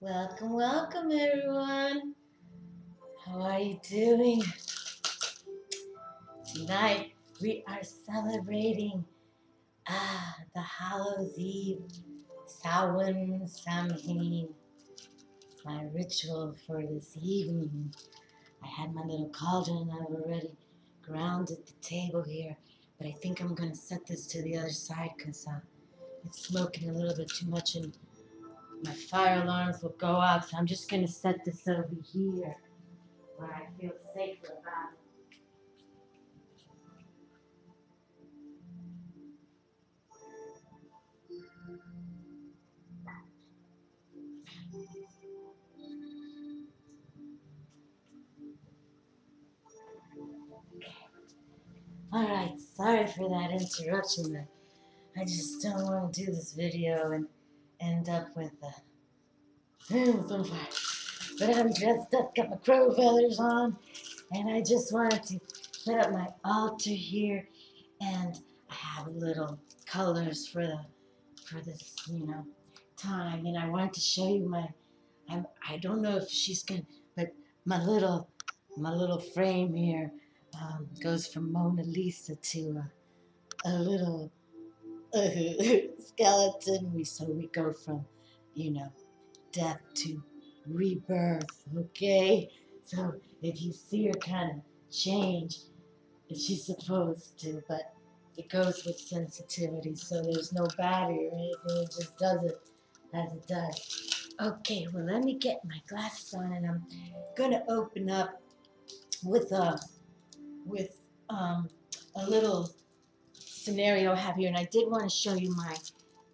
Welcome, welcome everyone. How are you doing? Tonight we are celebrating the Hallows Eve, Samhain. My ritual for this evening. I had my little cauldron and I've already grounded the table here, but I think I'm gonna set this to the other side because it's smoking a little bit too much and my fire alarms will go off. So I'm just gonna set this over here where I feel safer about it. Alright, sorry for that interruption. I just don't want to do this video and end up with room on fire. But I'm dressed up, got my crow feathers on, and I just wanted to set up my altar here, and I have little colors for this, time. And I wanted to show you I don't know if she's gonna, but my little frame here goes from Mona Lisa to a little skeleton. So we go from, death to rebirth. Okay, so if you see her kind of change, if she's supposed to, but it goes with sensitivity. So there's no battery or anything. It just does it as it does. Okay, well let me get my glasses on, and I'm gonna open up with a little scenario I have here, and I did want to show you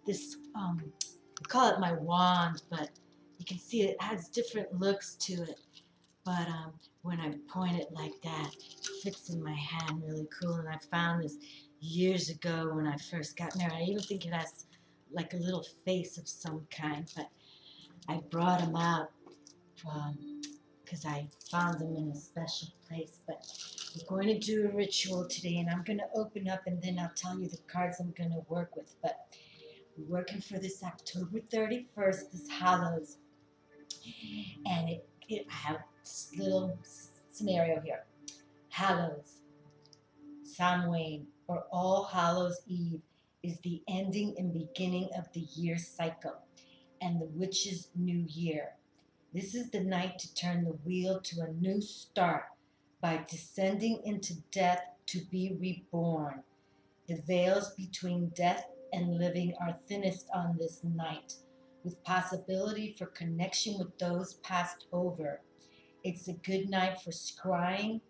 this I call it my wand, but you can see it has different looks to it. But when I point it like that, it fits in my hand really cool. And I found this years ago when I first got married. I even think it has like a little face of some kind, but I brought them out because I found them in a special place. But we're going to do a ritual today, and I'm going to open up and then I'll tell you the cards I'm going to work with. But we're working for this October 31st, this Hallows. And I have this little scenario here. Hallows, Samhain, or All Hallows Eve, is the ending and beginning of the year cycle and the witch's new year. This is the night to turn the wheel to a new start by descending into death to be reborn. The veils between death and living are thinnest on this night, with possibility for connection with those passed over. It's a good night for scrying,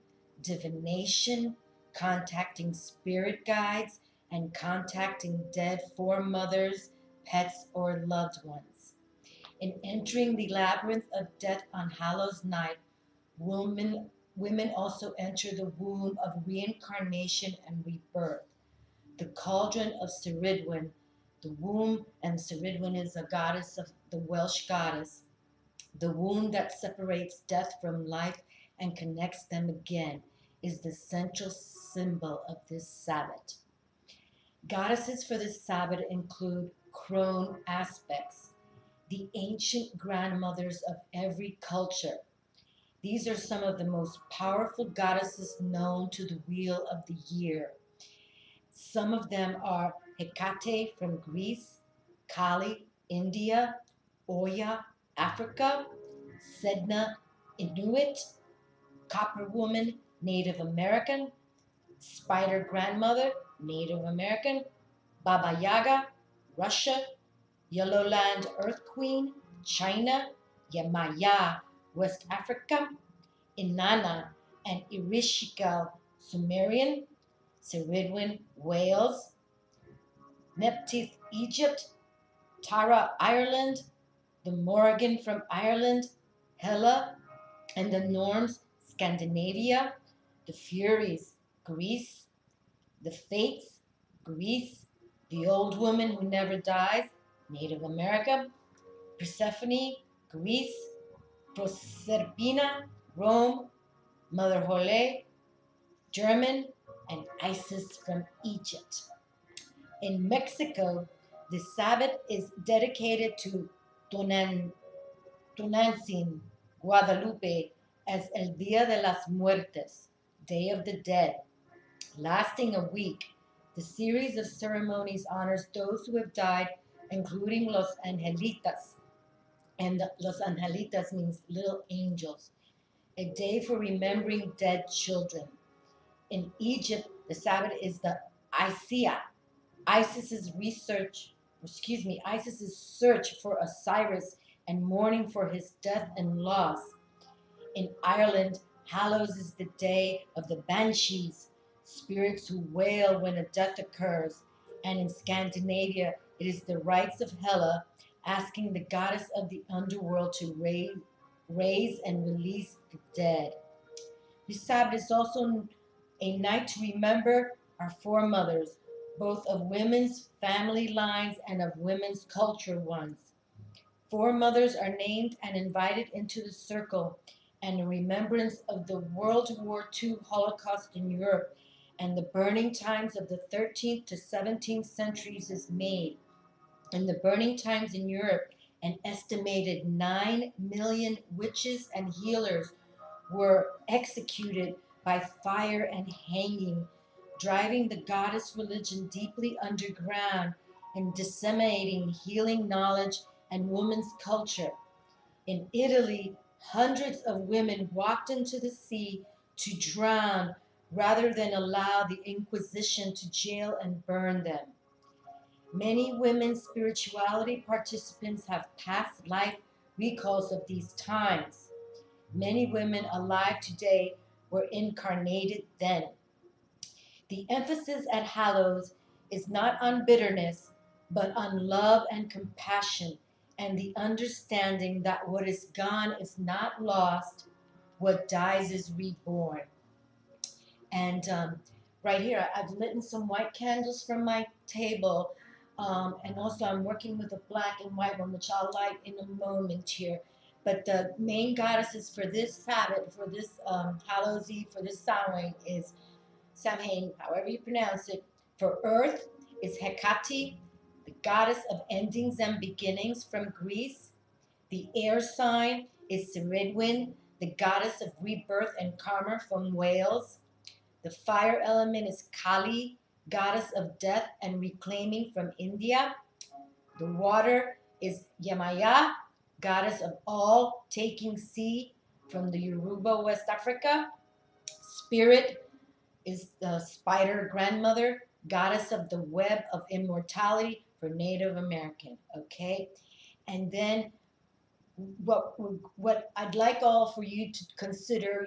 divination, contacting spirit guides, and contacting dead foremothers, pets, or loved ones. In entering the labyrinth of death on Hallows Night, women also enter the womb of reincarnation and rebirth. The cauldron of Ceridwen, the womb, and Ceridwen is a goddess of the Welsh goddess, the womb that separates death from life and connects them again, is the central symbol of this Sabbat. Goddesses for this Sabbat include crone aspects, the ancient grandmothers of every culture. These are some of the most powerful goddesses known to the wheel of the year. Some of them are Hecate from Greece, Kali, India, Oya, Africa, Sedna, Inuit, Copper Woman, Native American, Spider Grandmother, Native American, Baba Yaga, Russia, Yellowland Earth Queen, China, Yamaya, West Africa, Inanna and Irishikal, Sumerian, Ceridwen, Wales, Neptith, Egypt, Tara, Ireland, the Morrigan from Ireland, Hela and the Norns, Scandinavia, the Furies, Greece, the Fates, Greece, the Old Woman Who Never Dies, Native America, Persephone, Greece, Proserpina, Rome, Mother Hole, German, and Isis from Egypt. In Mexico, the Sabbath is dedicated to Tonantzin, Guadalupe, as El Dia de las Muertes, Day of the Dead, lasting a week. The series of ceremonies honors those who have died, including Los Angelitas. And Los Angelitas means little angels. A day for remembering dead children. In Egypt, the Sabbath is the Isia, Isis's search for Osiris and mourning for his death and loss. In Ireland, Hallows is the day of the Banshees, spirits who wail when a death occurs. And in Scandinavia, it is the rites of Hela, asking the goddess of the underworld to raise and release the dead. This Sabbath is also a night to remember our foremothers, both of women's family lines and of women's culture ones. Foremothers are named and invited into the circle, and in remembrance of the World War II Holocaust in Europe and the burning times of the 13th to 17th centuries is made. In the burning times in Europe, an estimated 9 million witches and healers were executed by fire and hanging, driving the goddess religion deeply underground and disseminating healing knowledge and women's culture. In Italy, hundreds of women walked into the sea to drown rather than allow the Inquisition to jail and burn them. Many women spirituality participants have past life recalls of these times. Many women alive today were incarnated then. The emphasis at Hallows is not on bitterness, but on love and compassion and the understanding that what is gone is not lost, what dies is reborn. And right here, I've lit some white candles from my table, and also I'm working with a black and white one, which I'll light in a moment here. But the main goddesses for this Sabbath, for this Hallows Eve, for this Samhain is Samhain, however you pronounce it. For Earth is Hecate, the goddess of endings and beginnings from Greece. The air sign is Ceridwen, the goddess of rebirth and karma from Wales. The fire element is Kali, goddess of death and reclaiming from India. The water is Yamaya, goddess of all taking sea from the Yoruba, West Africa. Spirit is the spider grandmother, goddess of the web of immortality for Native American. Okay, and then what I'd like all for you to consider,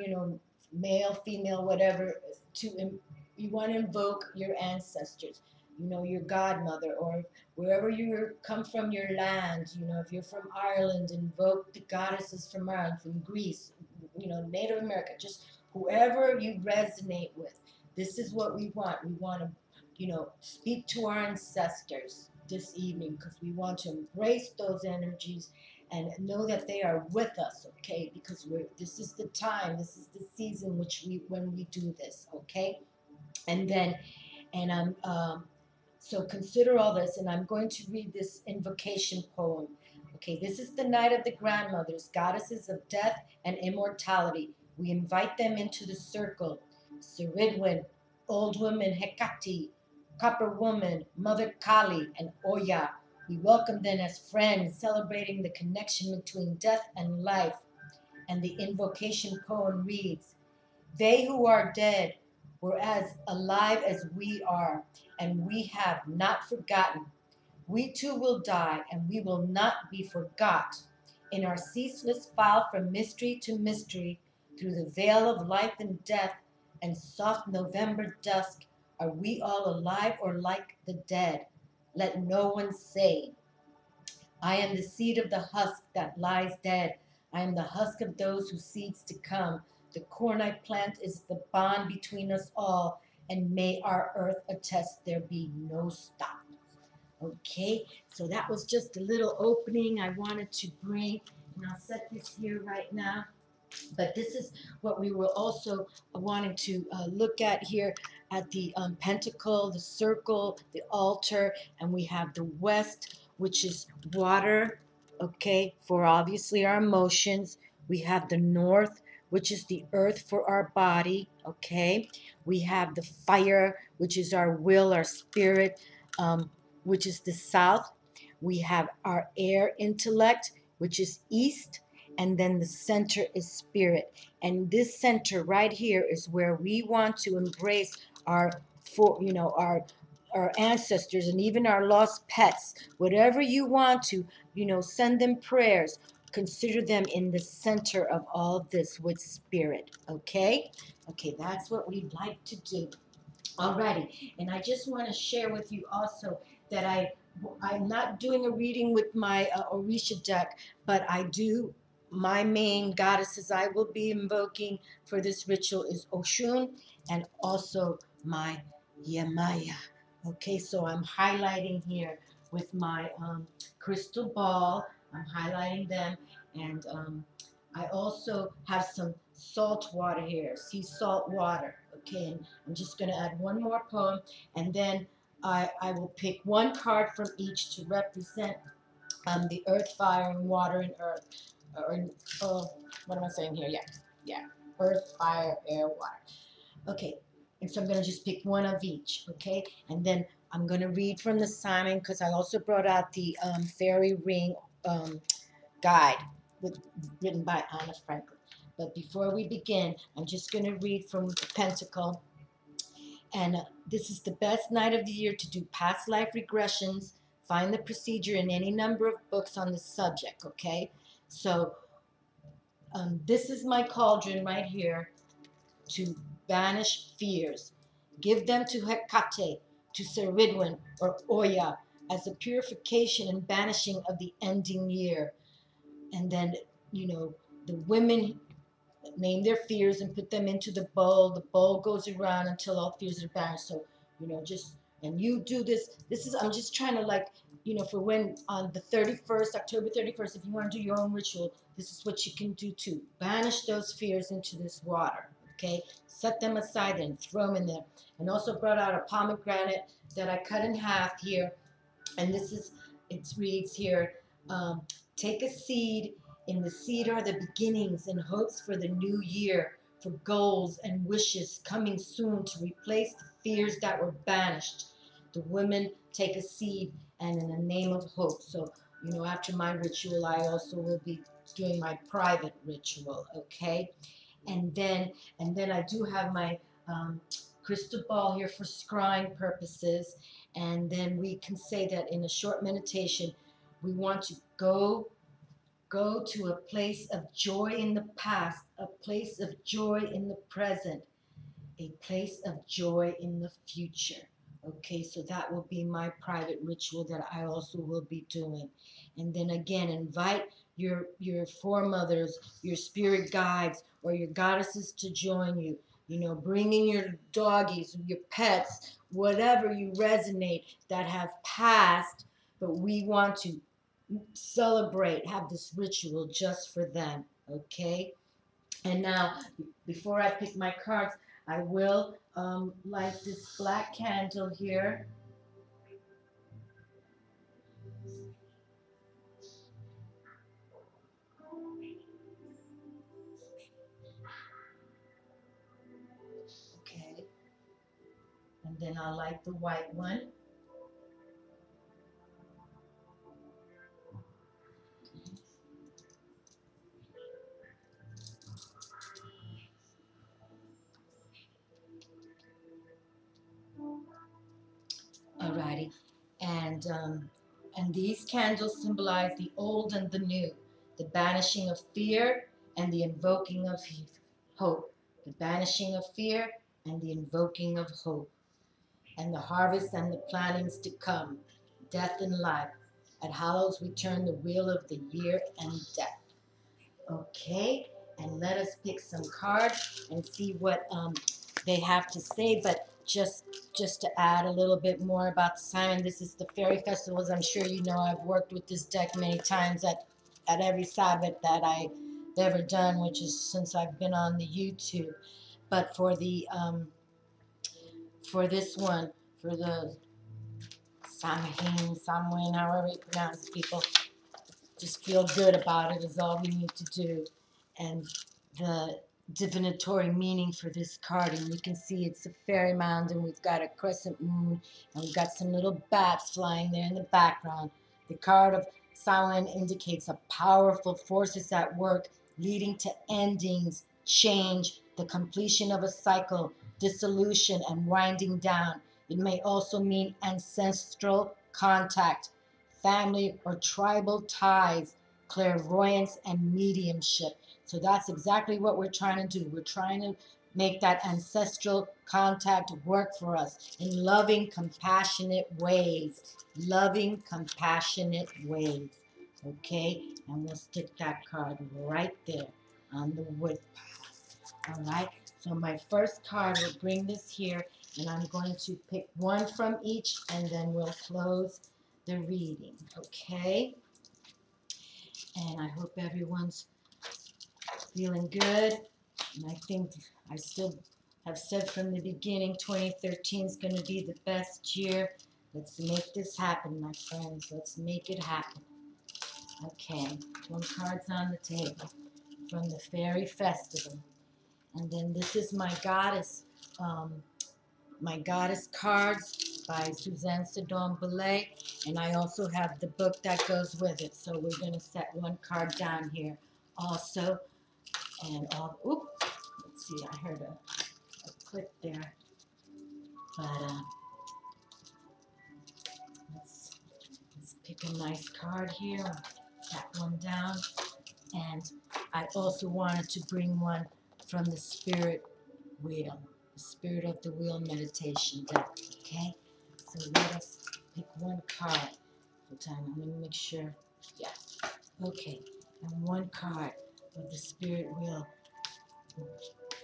male, female, whatever, you want to invoke your ancestors, your godmother, or wherever you come from, your land. If you're from Ireland, invoke the goddesses from Ireland, from Greece, Native America, just whoever you resonate with. This is what we want. We want to, speak to our ancestors this evening because we want to embrace those energies and know that they are with us, okay? Because this is the time, this is the season when we do this, okay? And then, so consider all this, and I'm going to read this invocation poem. Okay, this is the night of the grandmothers, goddesses of death and immortality. We invite them into the circle. Ceridwen, old woman Hecate, copper woman, Mother Kali, and Oya. We welcome them as friends, celebrating the connection between death and life. And the invocation poem reads, they who are dead were as alive as we are, and we have not forgotten. We too will die, and we will not be forgot. In our ceaseless file from mystery to mystery, through the veil of life and death and soft November dusk, are we all alive or like the dead? Let no one say. I am the seed of the husk that lies dead. I am the husk of those whose seeds to come. The corn I plant is the bond between us all, and may our earth attest there be no stop. Okay, so that was just a little opening I wanted to bring, and I'll set this here right now. But this is what we were also wanting to look at here at the pentacle, the circle, the altar, and we have the west, which is water, okay, for obviously our emotions. We have the north, which is the earth for our body, okay. We have the fire, which is our will, our spirit, which is the south. We have our air intellect, which is east, and then the center is spirit. And this center right here is where we want to embrace our, for you know, our ancestors and even our lost pets. Whatever you want to, send them prayers. Consider them in the center of all of this with spirit. Okay? Okay, that's what we'd like to do. Alrighty, and I just want to share with you also that I'm not doing a reading with my Orisha deck, but I do. My main goddesses I will be invoking for this ritual is Oshun and also my Yemaya. Okay, so I'm highlighting here with my crystal ball. I'm highlighting them, and I also have some salt water here, sea salt water. Okay, and I'm just going to add one more poem, and then I will pick one card from each to represent the earth, fire, and water, and earth. What am I saying here? Yeah. Earth, fire, air, water. Okay, and so I'm going to just pick one of each, okay? And then I'm going to read from the Simon, because I also brought out the fairy ring guide written by Anna Franklin. But before we begin, I'm just going to read from the Pentacle. And this is the best night of the year to do past life regressions. Find the procedure in any number of books on the subject, okay? So this is my cauldron right here to banish fears. Give them to Hecate, to Seridwin or Oya as a purification and banishing of the ending year. And then, the women name their fears and put them into the bowl. The bowl goes around until all fears are banished. So, and you do this. I'm just trying to for when on the 31st, October 31st, if you want to do your own ritual, this is what you can do too. Banish those fears into this water, okay? Set them aside and throw them in there. And also brought out a pomegranate that I cut in half here. And it reads here, take a seed. In the seed are the beginnings and hopes for the new year, for goals and wishes coming soon to replace the fears that were banished. The women take a seed and in the name of hope. So, after my ritual, I also will be doing my private ritual, okay? And then I do have my crystal ball here for scrying purposes. And then we can say that in a short meditation, we want to go to a place of joy in the past, a place of joy in the present, a place of joy in the future. Okay, so that will be my private ritual that I also will be doing. And then again, invite your foremothers, your spirit guides, or your goddesses to join you. Bringing your doggies, your pets, whatever you resonate that have passed, but we want to celebrate, have this ritual just for them, okay? And now, before I pick my cards, I will light this black candle here. Okay. And then I'll light the white one. Alrighty. And these candles symbolize the old and the new, the banishing of fear and the invoking of hope. The banishing of fear and the invoking of hope. And the harvest and the plantings to come, death and life. At Hallows, we turn the wheel of the year and death. Okay, and let us pick some cards and see what they have to say. But just to add a little bit more about Simon, this is the Fairy Festivals. I'm sure you know I've worked with this deck many times at every Sabbat that I've ever done, which is since I've been on the YouTube. But for the for this one, for the Samhain, however you pronounce it, people. just feel good about it is all we need to do. And the divinatory meaning for this card, and you can see it's a fairy mound, and we've got a crescent moon, and we've got some little bats flying there in the background. The card of Samhain indicates a powerful forces at work, leading to endings, change, the completion of a cycle, dissolution, and winding down. It may also mean ancestral contact, family or tribal ties, clairvoyance, and mediumship. So that's exactly what we're trying to do. We're trying to make that ancestral contact work for us in loving, compassionate ways. Loving, compassionate ways. Okay? And we'll stick that card right there on the wood pile. All right? So my first card, will bring this here, and I'm going to pick one from each, and then we'll close the reading. Okay? And I hope everyone's feeling good. And I think I still have said from the beginning, 2013 is going to be the best year. Let's make this happen, my friends. Let's make it happen. Okay, one card's on the table from the Fairy Festival. And then this is my goddess cards by Suzanne Seddon Boulet. And I also have the book that goes with it. So we're going to set one card down here also. And let's see, I heard a click there. But let's pick a nice card here. That one down. And I also wanted to bring one from the Spirit Wheel, the Spirit of the Wheel meditation deck. Okay? So let us pick one card at a time. I'm going to make sure. Yeah. Okay. And one card of the Spirit Wheel.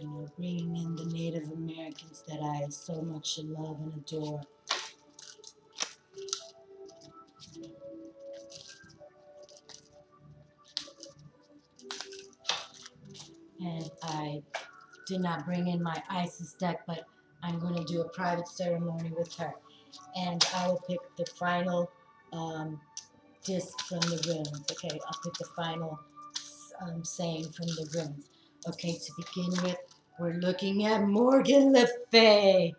You know, bringing in the Native Americans that I so much love and adore. And I did not bring in my Isis deck, but I'm going to do a private ceremony with her. And I will pick the final disc from the runes. Okay, I'll pick the final saying from the runes. Okay, to begin with, we're looking at Morgan Le Fay.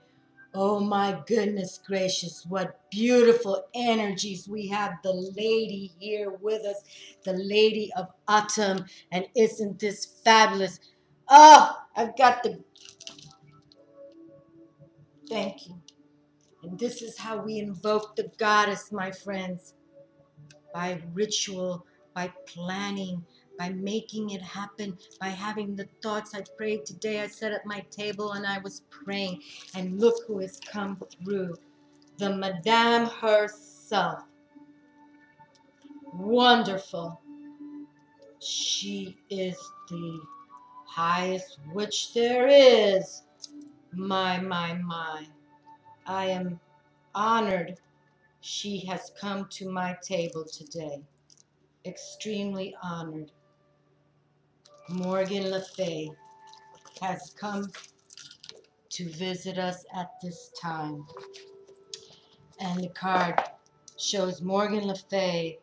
Oh my goodness gracious, what beautiful energies. We have the lady here with us, the lady of autumn, and isn't this fabulous? Oh, I've got the, thank you. And this is how we invoke the goddess, my friends, by ritual, by planning, by making it happen, by having the thoughts. I prayed today, I sat at my table and I was praying, and look who has come through. The Madame herself. Wonderful. She is the highest witch there is. My, my, my. I am honored she has come to my table today. Extremely honored. Morgan Le Fay has come to visit us at this time. And the card shows Morgan Le Fay.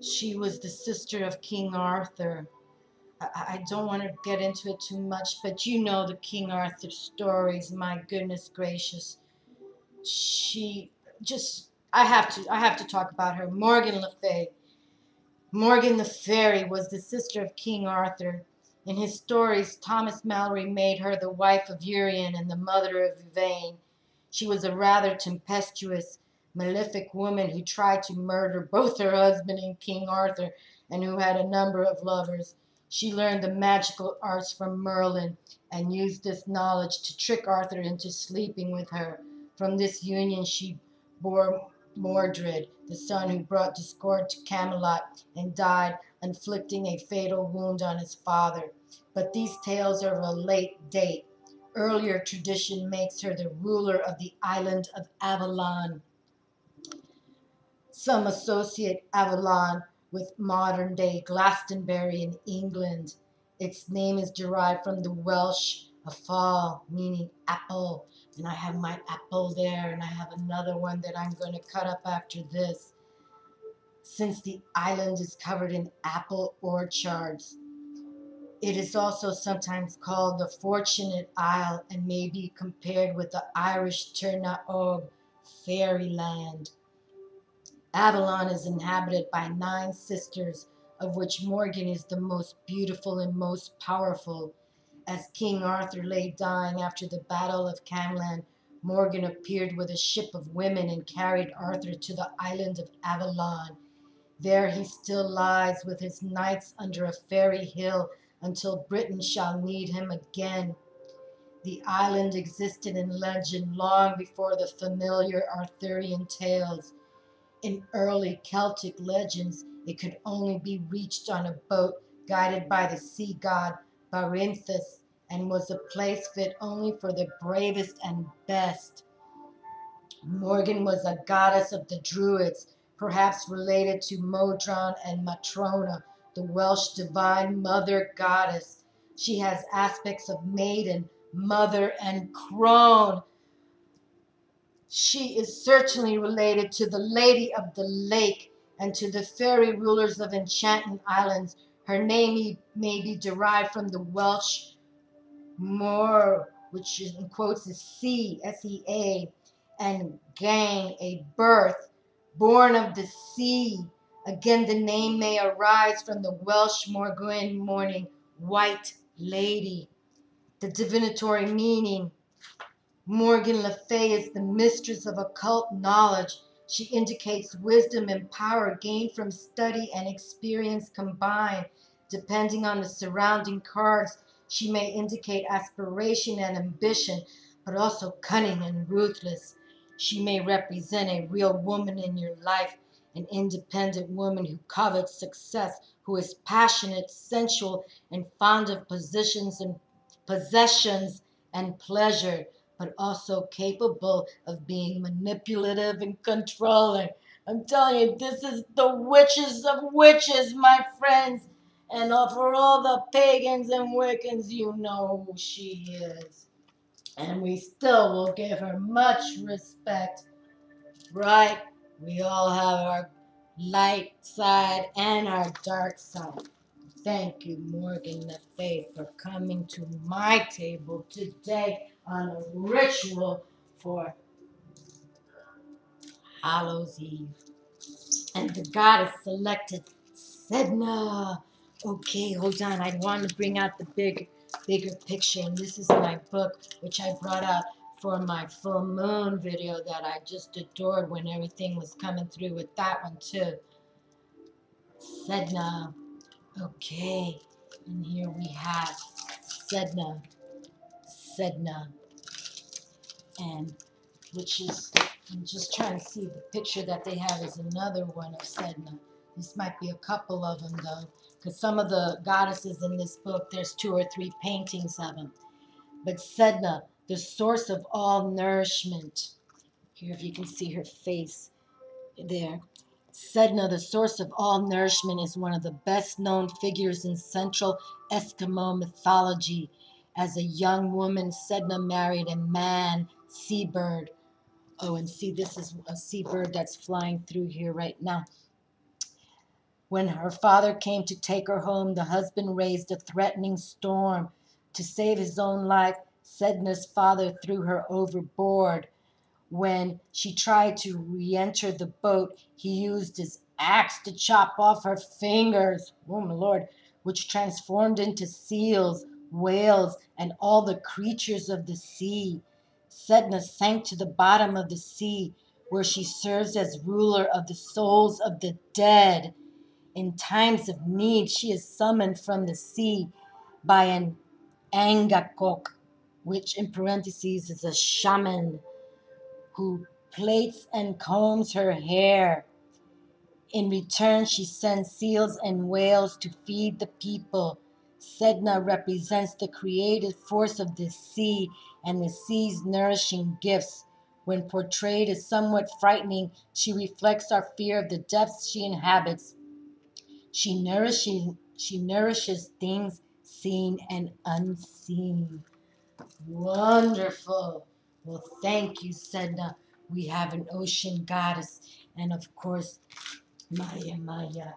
She was the sister of King Arthur. I don't want to get into it too much, but you know the King Arthur stories. My goodness gracious. She just, I have to talk about her. Morgan Le Fay. Morgan the Fairy was the sister of King Arthur. In his stories, Thomas Malory made her the wife of Urien and the mother of Yvain. She was a rather tempestuous, malefic woman who tried to murder both her husband and King Arthur, and who had a number of lovers. She learned the magical arts from Merlin and used this knowledge to trick Arthur into sleeping with her. From this union she bore Mordred, the son who brought discord to Camelot and died, inflicting a fatal wound on his father. But these tales are of a late date. Earlier tradition makes her the ruler of the island of Avalon. Some associate Avalon with modern-day Glastonbury in England. Its name is derived from the Welsh afal, meaning apple. And I have my apple there, and I have another one that I'm going to cut up after this. since the island is covered in apple orchards. It is also sometimes called the Fortunate Isle and may be compared with the Irish Turnaog fairyland. Avalon is inhabited by 9 sisters, of which Morgan is the most beautiful and most powerful. As King Arthur lay dying after the Battle of Camlan, Morgan appeared with a ship of women and carried Arthur to the island of Avalon. There he still lies with his knights under a fairy hill until Britain shall need him again. The island existed in legend long before the familiar Arthurian tales. In early Celtic legends, it could only be reached on a boat guided by the sea god Barinthus, and was a place fit only for the bravest and best. Morgan was a goddess of the Druids, perhaps related to Modron and Matrona, the Welsh divine mother goddess. She has aspects of maiden, mother, and crone. She is certainly related to the Lady of the Lake and to the fairy rulers of Enchanted Islands. Her name may be derived from the Welsh Mor, which in quotes is sea, S-E-A, and gang, a birth, born of the sea. Again, the name may arise from the Welsh Morguen mourning, white lady. The divinatory meaning: Morgan Le Fay is the mistress of occult knowledge. She indicates wisdom and power gained from study and experience combined. Depending on the surrounding cards, she may indicate aspiration and ambition, but also cunning and ruthless. She may represent a real woman in your life, an independent woman who covets success, who is passionate, sensual, and fond of possessions and pleasure, but also capable of being manipulative and controlling. I'm telling you, this is the witches of witches, my friends. And for all the pagans and Wiccans, you know who she is. And we still will give her much respect, right? We all have our light side and our dark side. Thank you, Morgan Le Fay, for coming to my table today on a ritual for Hallows Eve. And the goddess selected Sedna. Okay, hold on. I want to bring out the bigger picture. And this is my book, which I brought out for my full moon video that I just adored when everything was coming through with that one too. Sedna. Okay, and here we have Sedna, and which is, I'm just trying to see, the picture that they have is another one of Sedna. This might be a couple of them though, because some of the goddesses in this book, there's 2 or 3 paintings of them. But Sedna, the source of all nourishment. Here, if you can see her face there. Sedna, the source of all nourishment, is one of the best-known figures in Central Eskimo mythology. As a young woman, Sedna married a man, seabird. Oh, and see, this is a seabird that's flying through here right now. When her father came to take her home, the husband raised a threatening storm. To save his own life, Sedna's father threw her overboard. When she tried to re-enter the boat, he used his axe to chop off her fingers, oh my Lord, which transformed into seals, whales, and all the creatures of the sea. Sedna sank to the bottom of the sea, where she serves as ruler of the souls of the dead. In times of need, she is summoned from the sea by an angakok, which in parentheses is a shaman, who plaits and combs her hair. In return, she sends seals and whales to feed the people. Sedna represents the creative force of the sea and the sea's nourishing gifts. When portrayed as somewhat frightening, she reflects our fear of the depths she inhabits. She nourishes things seen and unseen. Wonderful. Well, thank you, Sedna. We have an ocean goddess. And of course, Maya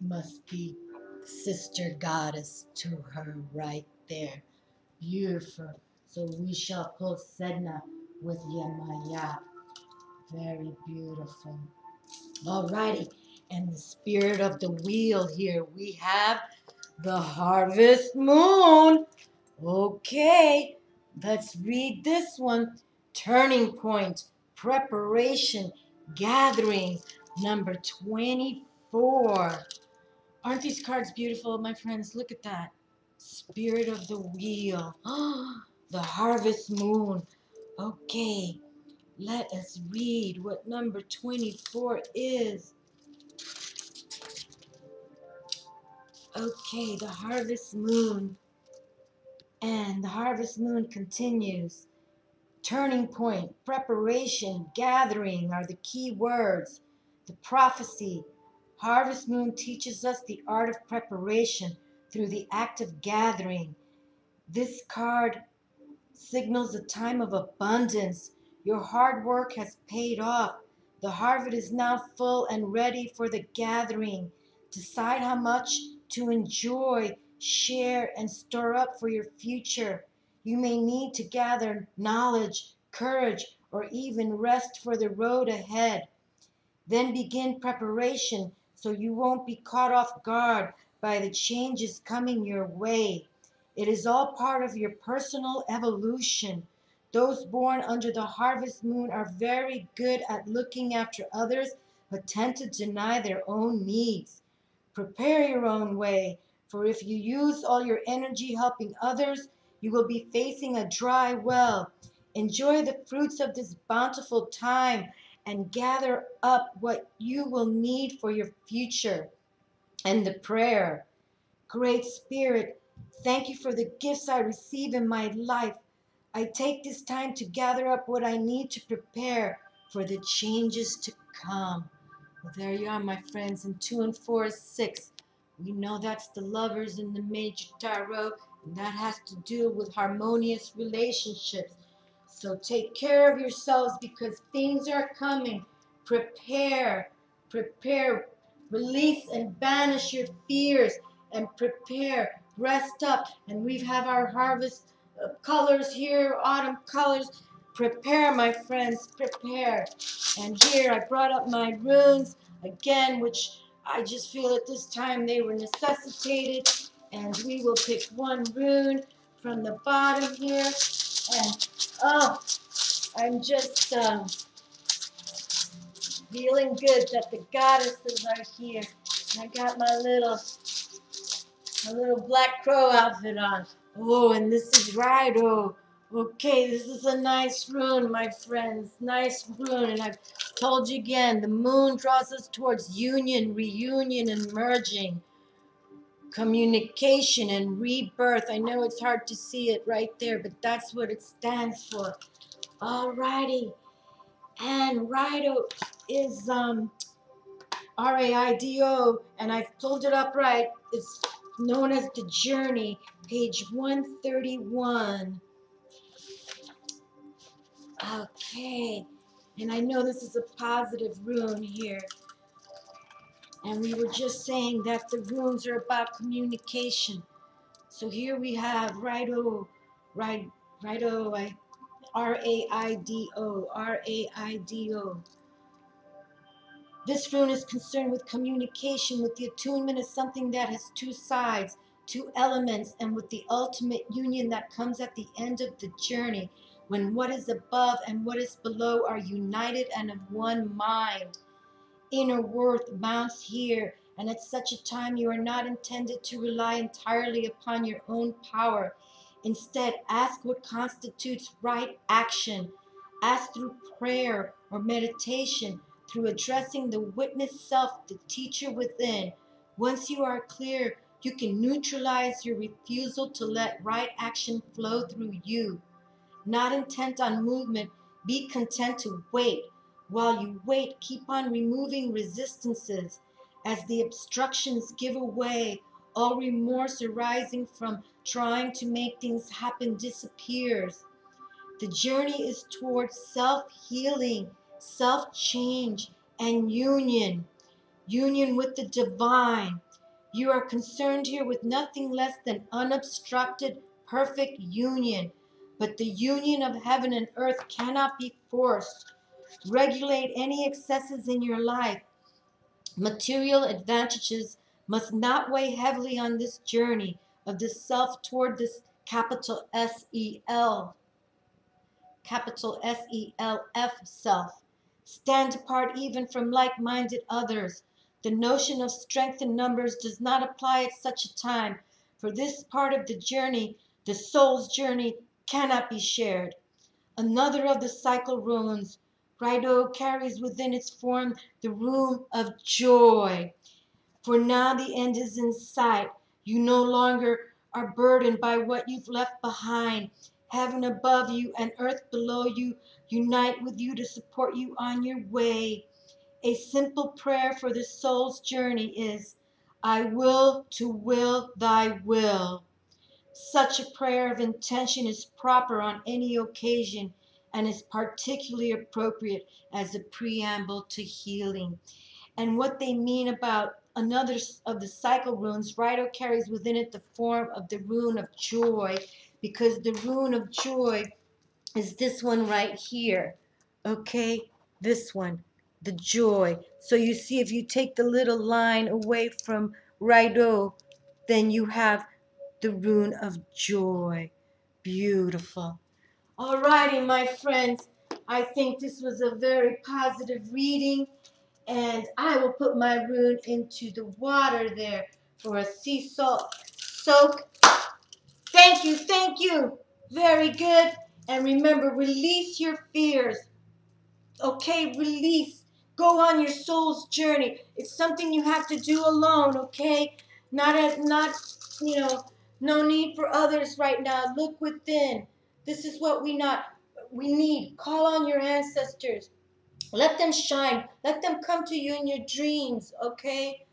must be sister goddess to her right there. Beautiful. So we shall pull Sedna with Yamaya. Very beautiful. Alrighty. And the spirit of the wheel here, we have the harvest moon. Okay, let's read this one. Turning point, preparation, gathering, number 24. Aren't these cards beautiful, my friends? Look at that. Spirit of the wheel. The harvest moon. Okay, let us read what number 24 is. Okay, the harvest moon. And the harvest moon continues. Turning point, preparation, gathering are the key words. The prophecy. Harvest moon teaches us the art of preparation through the act of gathering. This card signals a time of abundance. Your hard work has paid off. The harvest is now full and ready for the gathering. Decide how much to enjoy, share, and store up for your future. You may need to gather knowledge, courage, or even rest for the road ahead. Then begin preparation so you won't be caught off guard by the changes coming your way. It is all part of your personal evolution. Those born under the harvest moon are very good at looking after others, but tend to deny their own needs. Prepare your own way, for if you use all your energy helping others, you will be facing a dry well. Enjoy the fruits of this bountiful time and gather up what you will need for your future. And the prayer. Great Spirit, thank you for the gifts I receive in my life. I take this time to gather up what I need to prepare for the changes to come. Well, there you are, my friends. And 2 and 4 is 6. We know that's the lovers in the major tarot, and that has to do with harmonious relationships. So take care of yourselves because things are coming. Prepare, prepare, release and banish your fears and prepare, rest up. And we have our harvest colors here, autumn colors. Prepare, my friends, prepare. And here I brought up my runes again, which I just feel at this time they were necessitated. And we will pick one rune from the bottom here. And oh, I'm just feeling good that the goddesses are here. And I got my little black crow outfit on. Oh, and this is Rido. Okay, this is a nice rune, my friends. Nice rune. And I've told you again, the moon draws us towards union, reunion, and merging. Communication and rebirth. I know it's hard to see it right there, but that's what it stands for. Alrighty. And Rido is Raido, and I've pulled it up right. It's known as The Journey, page 131. Okay, and I know this is a positive rune here. And we were just saying that the runes are about communication. So here we have Raido, Raido, Raido, Raido. This rune is concerned with communication, with the attunement of something that has two sides, two elements, and with the ultimate union that comes at the end of the journey, when what is above and what is below are united and of one mind. Inner worth mounts here, and at such a time you are not intended to rely entirely upon your own power. Instead, ask what constitutes right action. Ask through prayer or meditation, through addressing the witness self, the teacher within. Once you are clear, you can neutralize your refusal to let right action flow through you. Not intent on movement, be content to wait. While you wait, keep on removing resistances. As the obstructions give away, all remorse arising from trying to make things happen disappears. The journey is towards self-healing, self-change, and union. union with the divine. You are concerned here with nothing less than unobstructed, perfect union. But the union of heaven and earth cannot be forced. Regulate any excesses in your life. Material advantages must not weigh heavily on this journey of the self toward this capital S-E-L, capital S-E-L-F self. Stand apart even from like-minded others. The notion of strength in numbers does not apply at such a time, for this part of the journey, the soul's journey, cannot be shared. Another of the cycle runes, Raido, carries within its form the rune of joy. For now the end is in sight. You no longer are burdened by what you've left behind. Heaven above you and earth below you unite with you to support you on your way. A simple prayer for the soul's journey is, I will to will thy will. Such a prayer of intention is proper on any occasion and is particularly appropriate as a preamble to healing. And what they mean about another of the cycle runes, Raido carries within it the form of the rune of joy, because the rune of joy is this one right here. Okay, this one, the joy. So you see, if you take the little line away from Raido, then you have the rune of joy. Beautiful. Alrighty, my friends. I think this was a very positive reading. And I will put my rune into the water there for a sea salt soak. Thank you, thank you. Very good. And remember, release your fears. Okay, release. Go on your soul's journey. It's something you have to do alone, okay? Not, no need for others right now. Look within. This is what we need. Call on your ancestors. Let them shine. Let them come to you in your dreams, okay?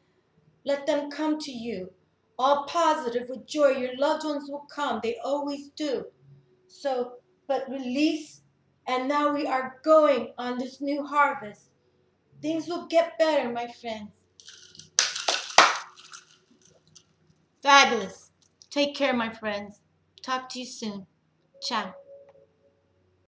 Let them come to you. All positive with joy. Your loved ones will come. They always do. So, but release. And now we are going on this new harvest. Things will get better, my friends. Fabulous. Take care, my friends. Talk to you soon. Ciao.